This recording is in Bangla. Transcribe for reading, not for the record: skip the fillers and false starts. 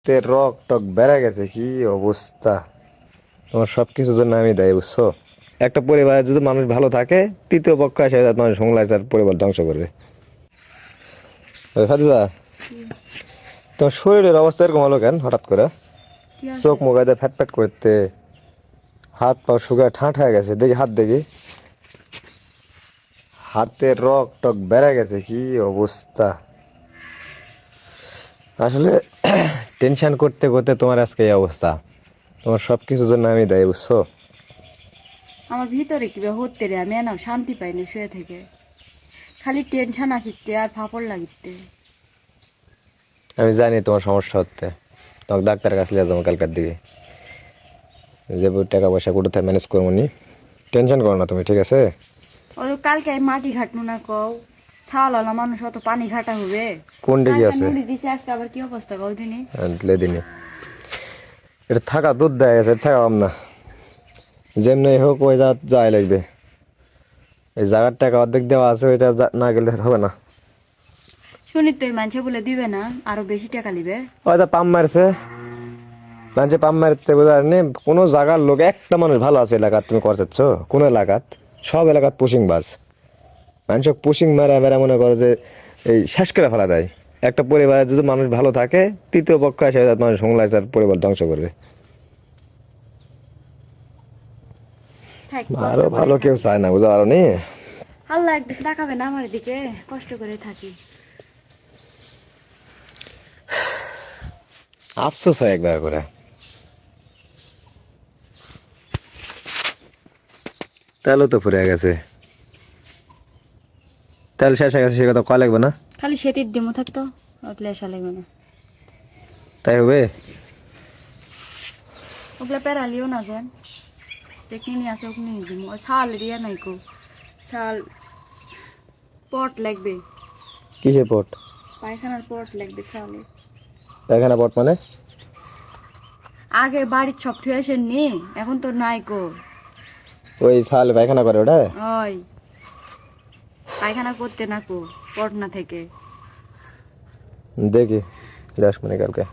তে রক টক বেড়ে গেছে, কি অবস্থা! তোমার সবকিছুর জন্য আমি দায়ী, বুঝছো? একটা পরিবারে যদি মানুষ ভালো থাকে, তৃতীয় পক্ষ এসে মানুষ সংলায় তার পরিবার ধ্বংস করবে। খাদিজা, কি তোমার শরীরের অবস্থা এরকম হলো কেন হঠাৎ করে? কি আছে? চোখ মুগাইতে ফ্যাট ফ্যাট করতে, হাত পা শুকায় ঠাঁট হয়ে গেছে, দেখি হাত দেখি। হাতের রক টক বেড়ে গেছে, কি অবস্থা! আসলে টেনশন করতে করতে তোমার আজকে এই অবস্থা। তোমার সবকিছুর জন্য আমি দায়ী, বুঝছো? আমার ভিতরে কি হতে রে, আমি না শান্তি পাইনি শুয়ে থেকে। খালি টেনশন আসিতে আর ফাপড় লাগিতে। আমি জানি তোমার সমস্যা হচ্ছে। তোমাকে ডাক্তারের কাছে নিয়ে যাবো কালকার দিকে, যে টাকা পয়সা কোথায় ম্যানেজ করবো নি। টেনশন করো না তুমি, ঠিক আছে? ও তো কালকে আমি মাটি ঘাটনু না কও। ছাওয়ালা মানুষ অত পানি ঘাটা হবে। কোন দিকে কালকে আছে? নুড়ি দিছে, আজকে আবার কি অবস্থা কও দিনে। দিলে দিনে এটা থাকা দুধ দেয় গেছে, থাকা না। যেমনি হোক ওই যাই লাগবে। এই জায়গার টাকা অর্ধেক দেওয়া আছে, ওইটা না গেলে হবে না। শুনি তো মানুষে বলে দিবে না, আরো বেশি টাকা নিবে। ওইটা পাম মারছে, মানুষে পাম মারতে বোঝানি। কোনো জায়গার লোক একটা মানুষ ভালো আছে এলাকাত, তুমি করছেছ কোন এলাকাত? সব এলাকাত পুশিং বাস। মানুষ পুশিং মারা মেরা মনে করে যে এই শেষ করে ফেলা দেয়। একটা পরিবারে যদি মানুষ ভালো থাকে, তৃতীয় পক্ষ এসে মানুষ সংলায় তার পরিবার ধ্বংস করবে। থাক, কষ্ট আরো করে ভালো কেউ থাকি। চায় না, বুঝতে পারো নি? আল্লাহ একদিন তাকাবে না আমার দিকে, কষ্ট করে থাকি। আফসোস হয় একবার করে। তেলও তো ফুরে গেছে, তেল শেষ হয়ে গেছে, সে কথা কয়া লাগবে না? খালি সেতির দিমো থাকতো, ওগুলো আসা লাগবে না। তাই হবে? ওগুলো পেরালিও না যান, দেখনি নিয়ে আসে ওখানে নিয়ে দিমো। শাল দিয়া নাই কো, শাল পট লাগবে, কিসের পট? পায়খানার পট লাগবে শালে। পায়খানা পট মানে? আগে বাড়ির সব থুয়ে আসেন নি, এখন তো নাই কো। ওই সাল পায়খানা করে ওটা? ওই পায়খানা করতে না কো, পট না থেকে। দেখি, লাশ মানে কালকে।